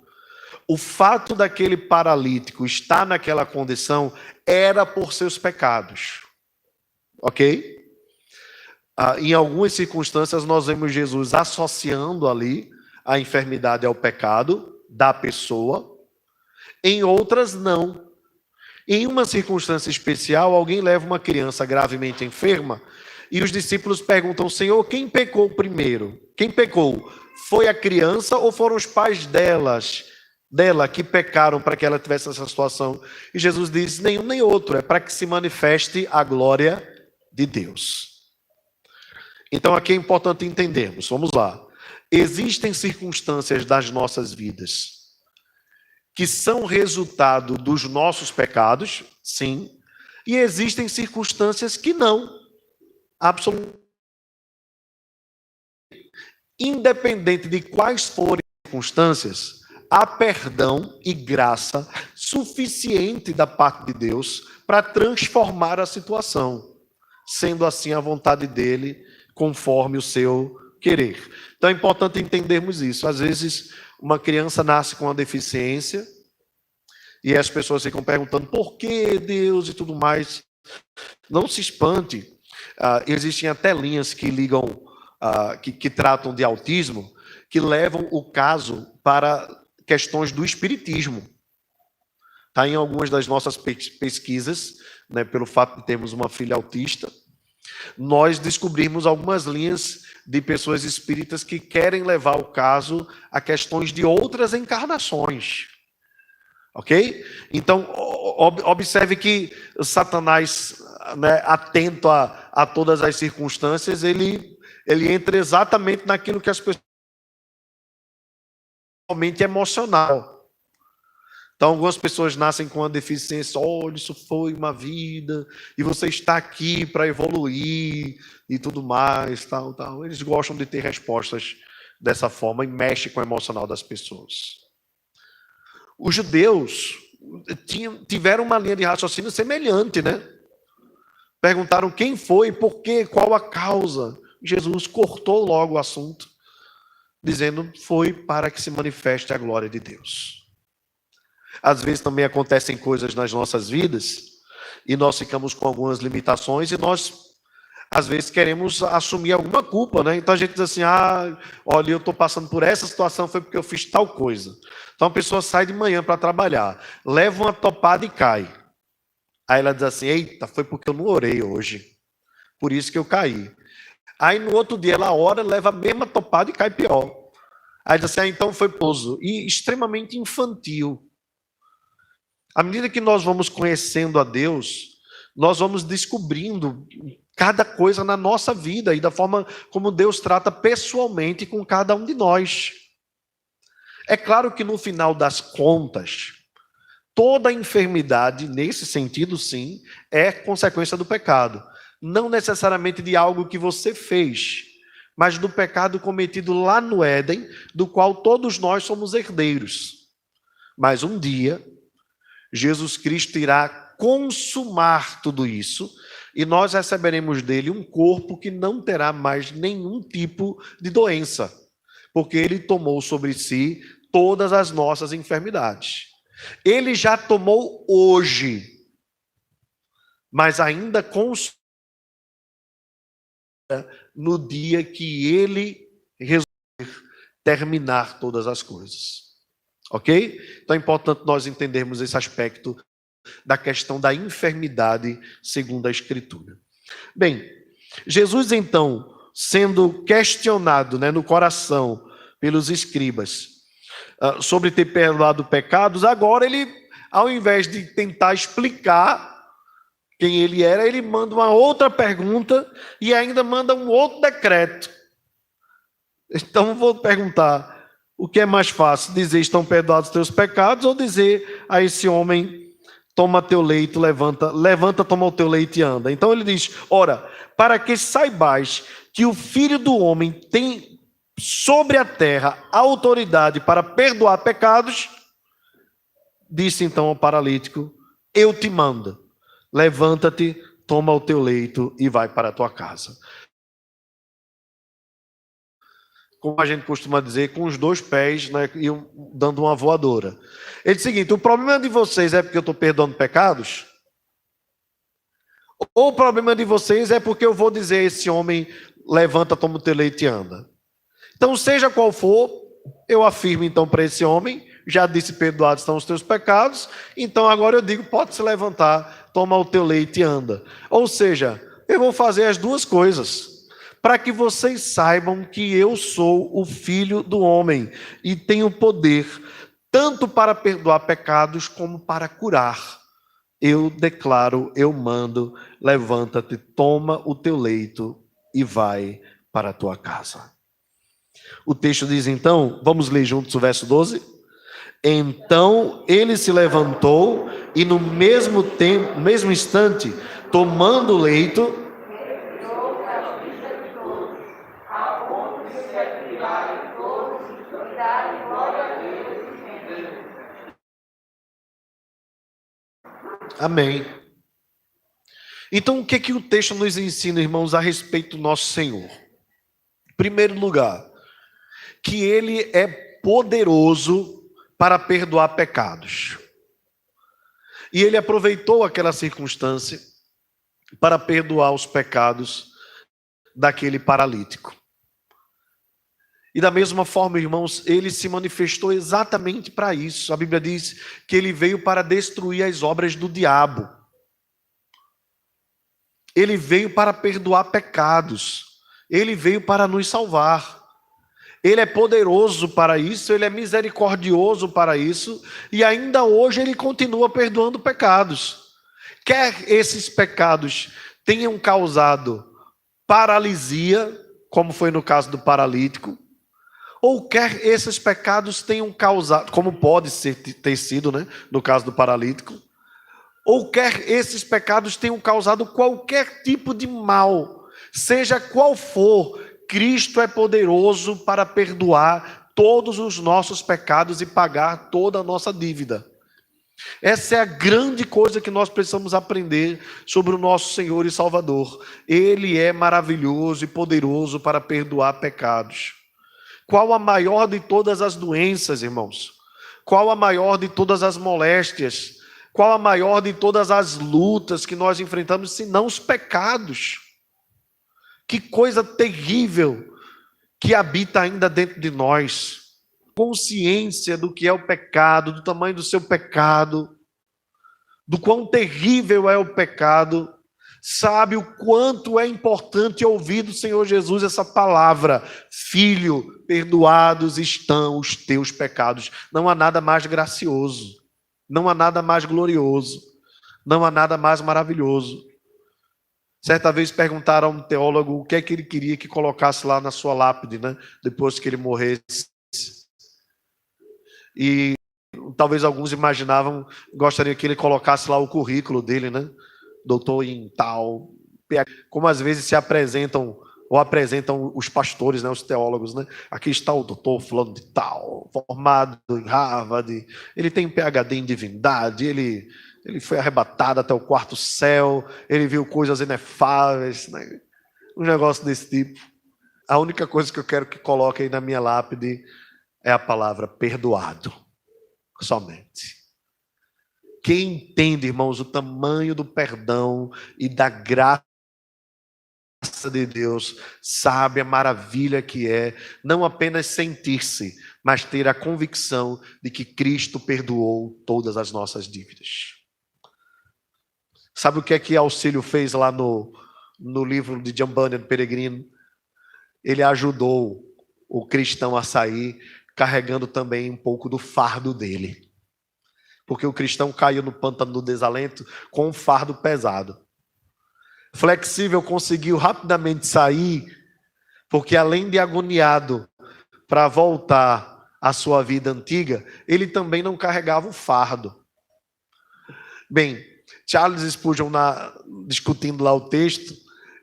o fato daquele paralítico estar naquela condição era por seus pecados. Ok? Em algumas circunstâncias nós vemos Jesus associando ali a enfermidade ao pecado da pessoa, em outras não. Em uma circunstância especial, alguém leva uma criança gravemente enferma e os discípulos perguntam: Senhor, quem pecou primeiro? Quem pecou? Foi a criança ou foram os pais dela que pecaram para que ela tivesse essa situação? E Jesus diz: nenhum nem outro, é para que se manifeste a glória de Deus. Então aqui é importante entendermos, vamos lá. Existem circunstâncias das nossas vidas que são resultado dos nossos pecados, sim, e existem circunstâncias que não, absolutamente. Independente de quais forem as circunstâncias, há perdão e graça suficiente da parte de Deus para transformar a situação, sendo assim a vontade dele, conforme o seu querer. Então é importante entendermos isso. Às vezes uma criança nasce com uma deficiência e as pessoas ficam perguntando: por que Deus e tudo mais? Não se espante. Existem até linhas que ligam, que tratam de autismo, que levam o caso para questões do espiritismo. Está em algumas das nossas pesquisas, né, pelo fato de termos uma filha autista, nós descobrimos algumas linhas de pessoas espíritas que querem levar o caso a questões de outras encarnações. Ok? Então, observe que Satanás, né, atento a todas as circunstâncias, ele entra exatamente naquilo que as pessoas realmente emocional. Então, algumas pessoas nascem com uma deficiência: olha, isso foi uma vida, e você está aqui para evoluir, e tudo mais, tal, tal. Eles gostam de ter respostas dessa forma e mexe com o emocional das pessoas. Os judeus tiveram uma linha de raciocínio semelhante, né? Perguntaram quem foi, por quê, qual a causa. Jesus cortou logo o assunto, dizendo: foi para que se manifeste a glória de Deus. Às vezes também acontecem coisas nas nossas vidas e nós ficamos com algumas limitações e nós, às vezes, queremos assumir alguma culpa, né? Então a gente diz assim: olha, eu estou passando por essa situação, foi porque eu fiz tal coisa. Então a pessoa sai de manhã para trabalhar, leva uma topada e cai. Aí ela diz assim: eita, foi porque eu não orei hoje, por isso que eu caí. Aí no outro dia ela ora, leva a mesma topada e cai pior. Aí diz assim: então foi pouso. E extremamente infantil. À medida que nós vamos conhecendo a Deus, nós vamos descobrindo cada coisa na nossa vida e da forma como Deus trata pessoalmente com cada um de nós. É claro que no final das contas, toda enfermidade, nesse sentido sim, é consequência do pecado. Não necessariamente de algo que você fez, mas do pecado cometido lá no Éden, do qual todos nós somos herdeiros. Mas um dia, Jesus Cristo irá consumar tudo isso e nós receberemos dele um corpo que não terá mais nenhum tipo de doença, porque ele tomou sobre si todas as nossas enfermidades. Ele já tomou hoje, mas ainda consuma no dia que ele resolver terminar todas as coisas. Ok? Então é importante nós entendermos esse aspecto da questão da enfermidade segundo a Escritura. Bem, Jesus então, sendo questionado, no coração pelos escribas sobre ter perdoado pecados, agora ele, ao invés de tentar explicar quem ele era, ele manda uma outra pergunta e ainda manda um outro decreto. Então vou perguntar: o que é mais fácil, dizer estão perdoados os teus pecados, ou dizer a esse homem: toma teu leito, levanta, toma o teu leito e anda? Então ele diz: ora, para que saibais que o Filho do Homem tem sobre a terra autoridade para perdoar pecados, disse então ao paralítico: eu te mando, levanta-te, toma o teu leito e vai para a tua casa. Como a gente costuma dizer, com os dois pés, e dando uma voadora. Ele diz o seguinte: o problema de vocês é porque eu estou perdoando pecados? Ou o problema de vocês é porque eu vou dizer a esse homem: levanta, toma o teu leite e anda? Então, seja qual for, eu afirmo então para esse homem: já disse, perdoados estão os teus pecados, então agora eu digo: pode se levantar, toma o teu leite e anda. Ou seja, eu vou fazer as duas coisas, para que vocês saibam que eu sou o Filho do Homem e tenho poder tanto para perdoar pecados como para curar. Eu declaro, eu mando, levanta-te, toma o teu leito e vai para a tua casa. O texto diz então, vamos ler juntos o verso 12? Então ele se levantou e no mesmo instante, tomando o leito, amém. Então, o que o texto nos ensina, irmãos, a respeito do nosso Senhor? Em primeiro lugar, que Ele é poderoso para perdoar pecados. E Ele aproveitou aquela circunstância para perdoar os pecados daquele paralítico. E da mesma forma, irmãos, Ele se manifestou exatamente para isso. A Bíblia diz que Ele veio para destruir as obras do diabo. Ele veio para perdoar pecados. Ele veio para nos salvar. Ele é poderoso para isso, Ele é misericordioso para isso, e ainda hoje Ele continua perdoando pecados. Quer esses pecados tenham causado paralisia, como foi no caso do paralítico, ou quer esses pecados tenham causado, como pode ter sido, no caso do paralítico, ou quer esses pecados tenham causado qualquer tipo de mal, seja qual for, Cristo é poderoso para perdoar todos os nossos pecados e pagar toda a nossa dívida. Essa é a grande coisa que nós precisamos aprender sobre o nosso Senhor e Salvador. Ele é maravilhoso e poderoso para perdoar pecados. Qual a maior de todas as doenças, irmãos? Qual a maior de todas as moléstias? Qual a maior de todas as lutas que nós enfrentamos, se não os pecados? Que coisa terrível que habita ainda dentro de nós. Consciência do que é o pecado, do tamanho do seu pecado, do quão terrível é o pecado, sabe o quanto é importante ouvir do Senhor Jesus essa palavra: filho, perdoados estão os teus pecados. Não há nada mais gracioso, não há nada mais glorioso, não há nada mais maravilhoso. Certa vez perguntaram a um teólogo o que é que ele queria que colocasse lá na sua lápide, né, depois que ele morresse. E talvez alguns imaginavam, gostariam que ele colocasse lá o currículo dele, né? Doutor em tal, como às vezes se apresentam, ou apresentam os pastores, né? Os teólogos, né? Aqui está o doutor fulano de tal, formado em Harvard, ele tem PhD em divindade, ele foi arrebatado até o quarto céu, ele viu coisas inefáveis, né? Um negócio desse tipo. A única coisa que eu quero que coloquem na minha lápide é a palavra perdoado, somente. Quem entende, irmãos, o tamanho do perdão e da graça de Deus, sabe a maravilha que é não apenas sentir-se, mas ter a convicção de que Cristo perdoou todas as nossas dívidas. Sabe o que é que Auxílio fez lá no livro de John Bunyan, Peregrino? Ele ajudou o cristão a sair carregando também um pouco do fardo dele. Porque o cristão caiu no pântano do desalento com um fardo pesado. Flexível conseguiu rapidamente sair, porque além de agoniado para voltar à sua vida antiga, ele também não carregava o fardo. Bem, Charles Spurgeon, discutindo lá o texto,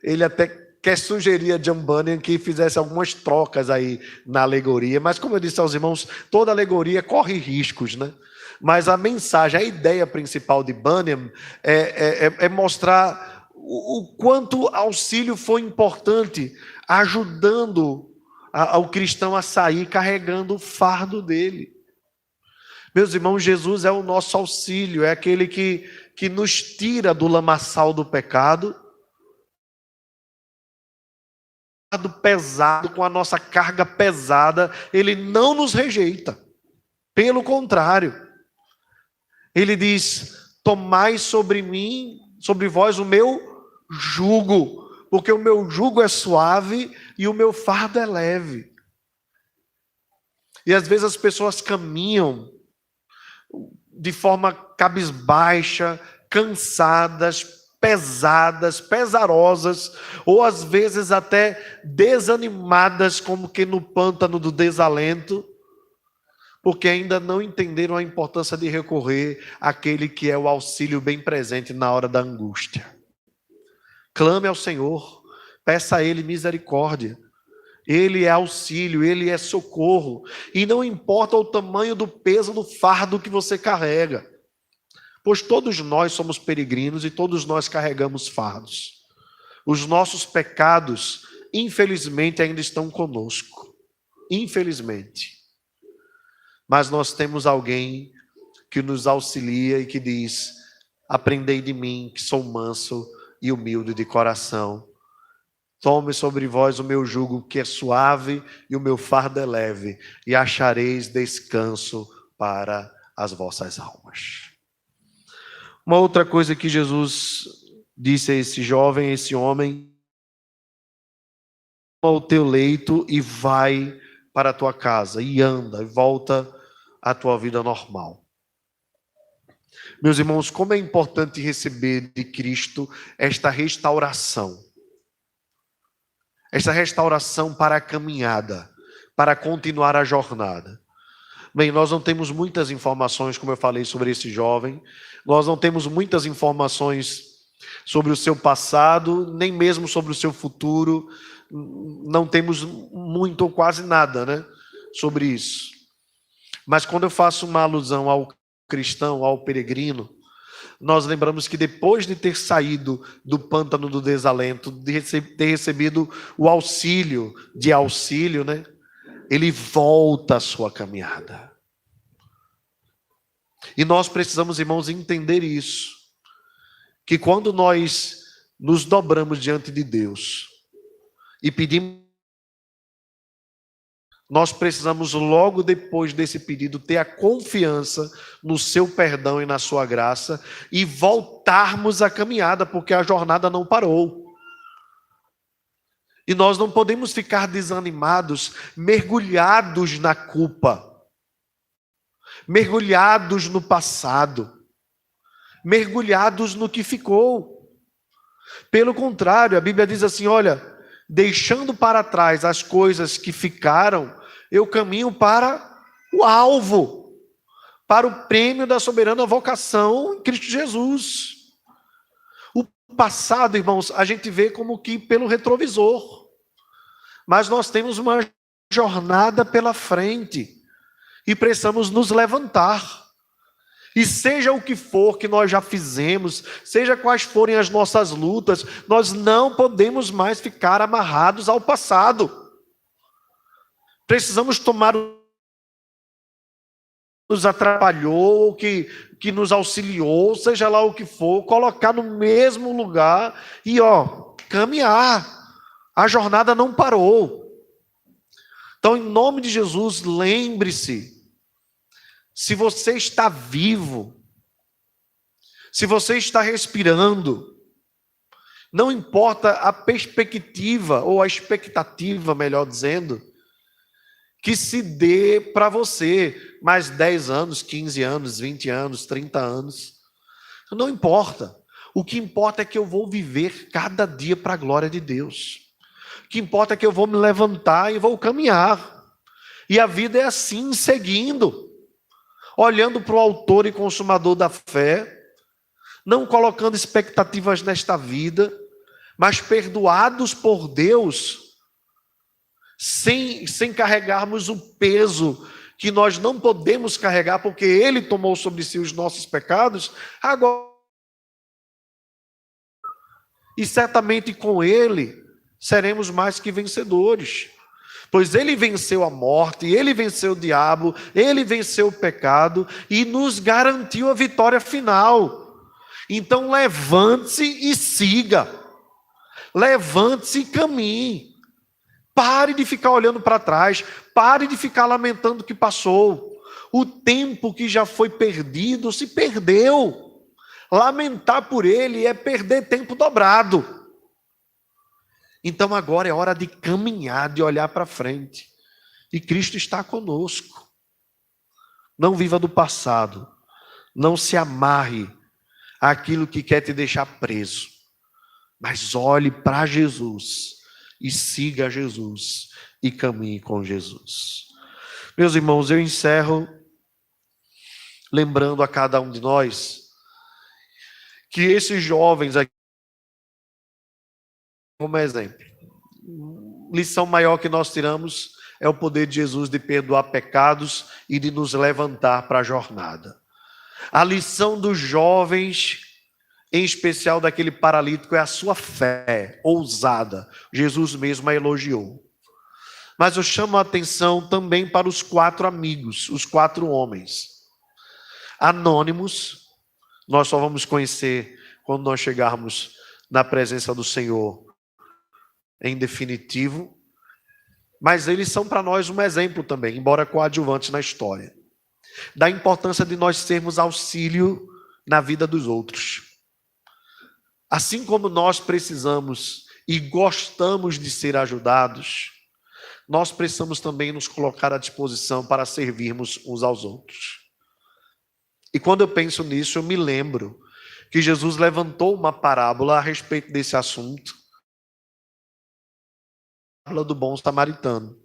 ele até quer sugerir a John Bunyan que fizesse algumas trocas aí na alegoria, mas como eu disse aos irmãos, toda alegoria corre riscos, né? Mas a mensagem, a ideia principal de Bunyan é mostrar o quanto Auxílio foi importante, ajudando ao cristão a sair carregando o fardo dele. Meus irmãos, Jesus é o nosso auxílio, é aquele que nos tira do lamaçal do pecado, pesado, com a nossa carga pesada, ele não nos rejeita. Pelo contrário, ele diz: tomai sobre mim, sobre vós o meu jugo, porque o meu jugo é suave e o meu fardo é leve. E às vezes as pessoas caminham de forma cabisbaixa, cansadas, pesadas, pesarosas, ou às vezes até desanimadas, como que no pântano do desalento, porque ainda não entenderam a importância de recorrer àquele que é o auxílio bem presente na hora da angústia. Clame ao Senhor, peça a Ele misericórdia. Ele é auxílio, Ele é socorro, e não importa o tamanho do peso do fardo que você carrega, pois todos nós somos peregrinos e todos nós carregamos fardos. Os nossos pecados, infelizmente, ainda estão conosco. Infelizmente. Mas nós temos alguém que nos auxilia e que diz: aprendei de mim, que sou manso e humilde de coração. Tome sobre vós o meu jugo, que é suave, e o meu fardo é leve, e achareis descanso para as vossas almas. Uma outra coisa que Jesus disse a esse jovem, a esse homem: toma o teu leito e vai para a tua casa, e anda, e volta à tua vida normal. Meus irmãos, como é importante receber de Cristo esta restauração para a caminhada, para continuar a jornada. Bem, nós não temos muitas informações, como eu falei, sobre esse jovem, nós não temos muitas informações sobre o seu passado, nem mesmo sobre o seu futuro, não temos muito ou quase nada, né, sobre isso. Mas quando eu faço uma alusão ao cristão, ao peregrino, nós lembramos que depois de ter saído do pântano do desalento, de ter recebido o auxílio, né? Ele volta à sua caminhada. E nós precisamos, irmãos, entender isso. Que quando nós nos dobramos diante de Deus e pedimos, nós precisamos logo depois desse pedido ter a confiança no seu perdão e na sua graça e voltarmos à caminhada, porque a jornada não parou. E nós não podemos ficar desanimados, mergulhados na culpa, mergulhados no passado, mergulhados no que ficou. Pelo contrário, a Bíblia diz assim, olha, deixando para trás as coisas que ficaram, eu caminho para o alvo, para o prêmio da soberana vocação em Cristo Jesus. O passado, irmãos, a gente vê como que pelo retrovisor, mas nós temos uma jornada pela frente e precisamos nos levantar. E seja o que for que nós já fizemos, seja quais forem as nossas lutas, nós não podemos mais ficar amarrados ao passado. Precisamos tomar o que nos atrapalhou, o que nos auxiliou, seja lá o que for, colocar no mesmo lugar e caminhar. A jornada não parou. Então, em nome de Jesus, lembre-se, se você está vivo, se você está respirando, não importa a perspectiva, ou a expectativa, melhor dizendo, que se dê para você mais 10 anos, 15 anos, 20 anos, 30 anos. Não importa. O que importa é que eu vou viver cada dia para a glória de Deus. O que importa é que eu vou me levantar e vou caminhar. E a vida é assim, seguindo. Olhando para o autor e consumador da fé, não colocando expectativas nesta vida, mas perdoados por Deus, sem carregarmos o peso que nós não podemos carregar, porque Ele tomou sobre si os nossos pecados, agora, e certamente com Ele seremos mais que vencedores, pois Ele venceu a morte, Ele venceu o diabo, Ele venceu o pecado e nos garantiu a vitória final. Então levante-se e siga, levante-se e caminhe. Pare de ficar olhando para trás, pare de ficar lamentando o que passou. O tempo que já foi perdido se perdeu. Lamentar por ele é perder tempo dobrado. Então agora é hora de caminhar, de olhar para frente. E Cristo está conosco. Não viva do passado. Não se amarre àquilo que quer te deixar preso. Mas olhe para Jesus. E siga Jesus e caminhe com Jesus. Meus irmãos, eu encerro lembrando a cada um de nós que esses jovens aqui, como exemplo, lição maior que nós tiramos é o poder de Jesus de perdoar pecados e de nos levantar para a jornada. A lição dos jovens, em especial daquele paralítico, é a sua fé ousada. Jesus mesmo a elogiou. Mas eu chamo a atenção também para os 4 amigos, os 4 homens. Anônimos, nós só vamos conhecer quando nós chegarmos na presença do Senhor em definitivo. Mas eles são para nós um exemplo também, embora coadjuvantes na história, da importância de nós sermos auxílio na vida dos outros. Assim como nós precisamos e gostamos de ser ajudados, nós precisamos também nos colocar à disposição para servirmos uns aos outros. E quando eu penso nisso, eu me lembro que Jesus levantou uma parábola a respeito desse assunto, a parábola do bom samaritano.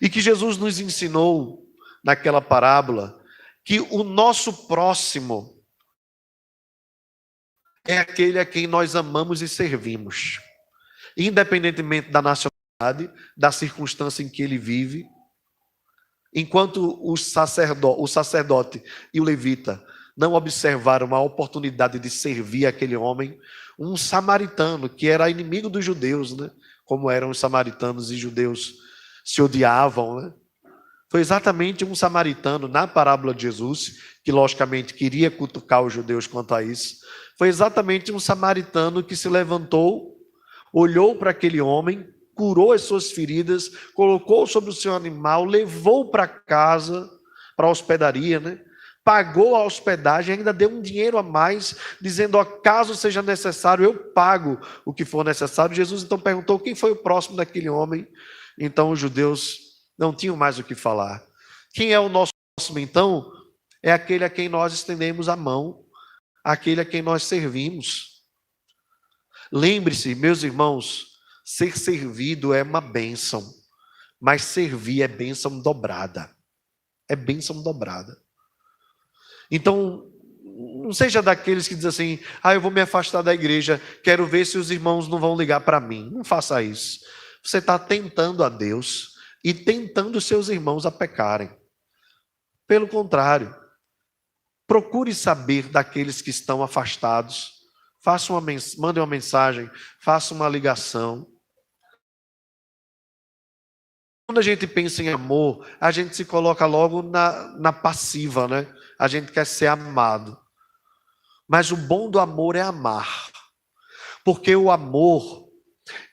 E que Jesus nos ensinou naquela parábola que o nosso próximo é aquele a quem nós amamos e servimos, independentemente da nacionalidade, da circunstância em que ele vive. Enquanto o sacerdote e o levita não observaram a oportunidade de servir aquele homem, um samaritano, que era inimigo dos judeus, né? Como eram os samaritanos e judeus se odiavam, né? Foi exatamente um samaritano, na parábola de Jesus, que logicamente queria cutucar os judeus quanto a isso, foi exatamente um samaritano que se levantou, olhou para aquele homem, curou as suas feridas, colocou sobre o seu animal, levou para casa, para a hospedaria, né? Pagou a hospedagem, ainda deu um dinheiro a mais, dizendo: ó, caso seja necessário, eu pago o que for necessário. Jesus então perguntou quem foi o próximo daquele homem. Então os judeus não tinham mais o que falar. Quem é o nosso próximo então? É aquele a quem nós estendemos a mão, aquele a quem nós servimos. Lembre-se, meus irmãos, ser servido é uma bênção, mas servir é bênção dobrada. É bênção dobrada. Então, não seja daqueles que dizem assim: eu vou me afastar da igreja, quero ver se os irmãos não vão ligar para mim. Não faça isso. Você está tentando a Deus e tentando seus irmãos a pecarem. Pelo contrário, procure saber daqueles que estão afastados. Mande uma mensagem, faça uma ligação. Quando a gente pensa em amor, a gente se coloca logo na passiva, né? A gente quer ser amado. Mas o bom do amor é amar. Porque o amor,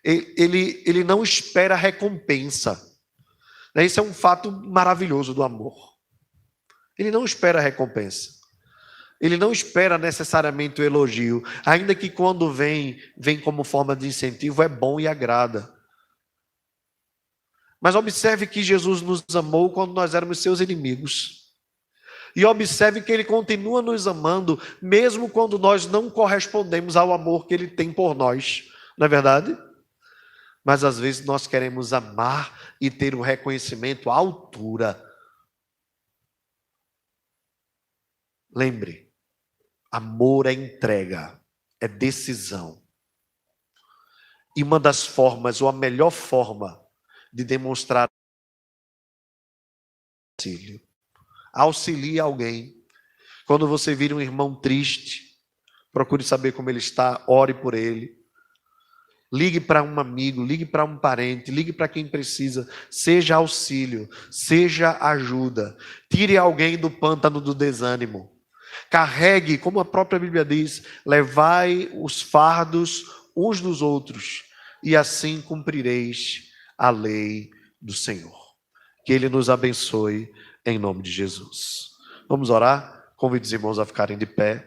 ele não espera recompensa. Isso é um fato maravilhoso do amor. Ele não espera recompensa. Ele não espera necessariamente o elogio. Ainda que quando vem como forma de incentivo, é bom e agrada. Mas observe que Jesus nos amou quando nós éramos seus inimigos. E observe que Ele continua nos amando, mesmo quando nós não correspondemos ao amor que Ele tem por nós. Não é verdade? Mas às vezes nós queremos amar e ter um reconhecimento à altura. Lembre, amor é entrega, é decisão. E uma das formas, ou a melhor forma, de demonstrar auxílio. Auxilie alguém. Quando você vir um irmão triste, procure saber como ele está, ore por ele. Ligue para um amigo, ligue para um parente, ligue para quem precisa. Seja auxílio, seja ajuda. Tire alguém do pântano do desânimo. Carregue, como a própria Bíblia diz, levai os fardos uns dos outros, e assim cumprireis a lei do Senhor. Que Ele nos abençoe em nome de Jesus. Vamos orar? Convido os irmãos a ficarem de pé.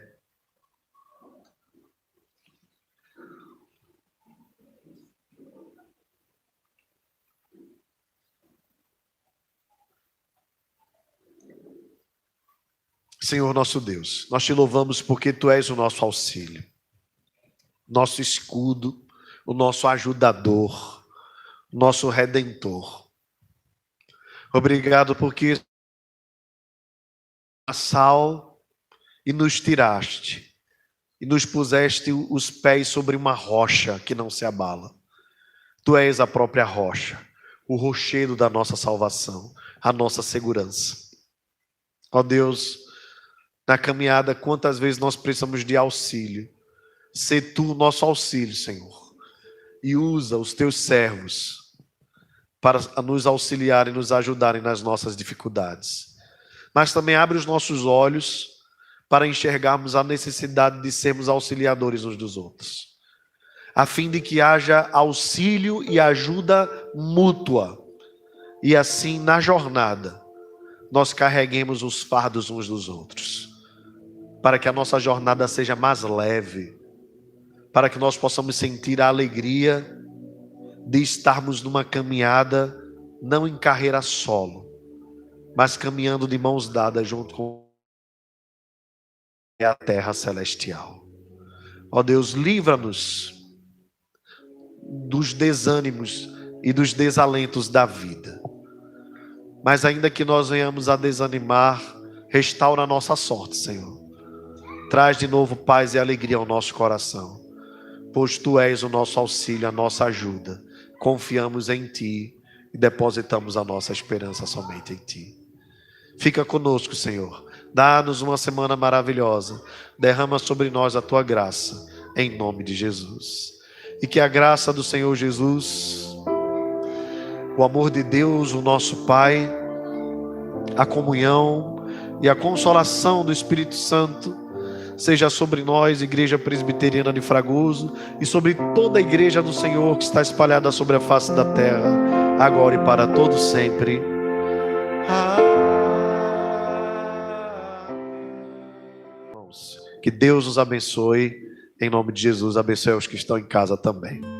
Senhor nosso Deus, nós te louvamos porque Tu és o nosso auxílio, nosso escudo, o nosso ajudador, nosso redentor. Obrigado porque a sal e nos tiraste e nos puseste os pés sobre uma rocha que não se abala. Tu és a própria rocha, o rochedo da nossa salvação, a nossa segurança. Ó Deus, na caminhada, quantas vezes nós precisamos de auxílio. Sê Tu o nosso auxílio, Senhor, e usa os Teus servos para nos auxiliar e nos ajudarem nas nossas dificuldades. Mas também abre os nossos olhos para enxergarmos a necessidade de sermos auxiliadores uns dos outros, a fim de que haja auxílio e ajuda mútua, e assim na jornada nós carreguemos os fardos uns dos outros, para que a nossa jornada seja mais leve, para que nós possamos sentir a alegria de estarmos numa caminhada, não em carreira solo, mas caminhando de mãos dadas junto com a terra celestial. Ó Deus, livra-nos dos desânimos e dos desalentos da vida. Mas ainda que nós venhamos a desanimar, restaura a nossa sorte, Senhor. Traz de novo paz e alegria ao nosso coração, pois Tu és o nosso auxílio, a nossa ajuda. Confiamos em Ti e depositamos a nossa esperança somente em Ti. Fica conosco, Senhor. Dá-nos uma semana maravilhosa. Derrama sobre nós a tua graça, em nome de Jesus. E que a graça do Senhor Jesus, o amor de Deus, o nosso Pai, a comunhão e a consolação do Espírito Santo seja sobre nós, Igreja Presbiteriana de Fragoso, e sobre toda a Igreja do Senhor que está espalhada sobre a face da terra, agora e para todos sempre. Que Deus os abençoe, em nome de Jesus. Abençoe os que estão em casa também.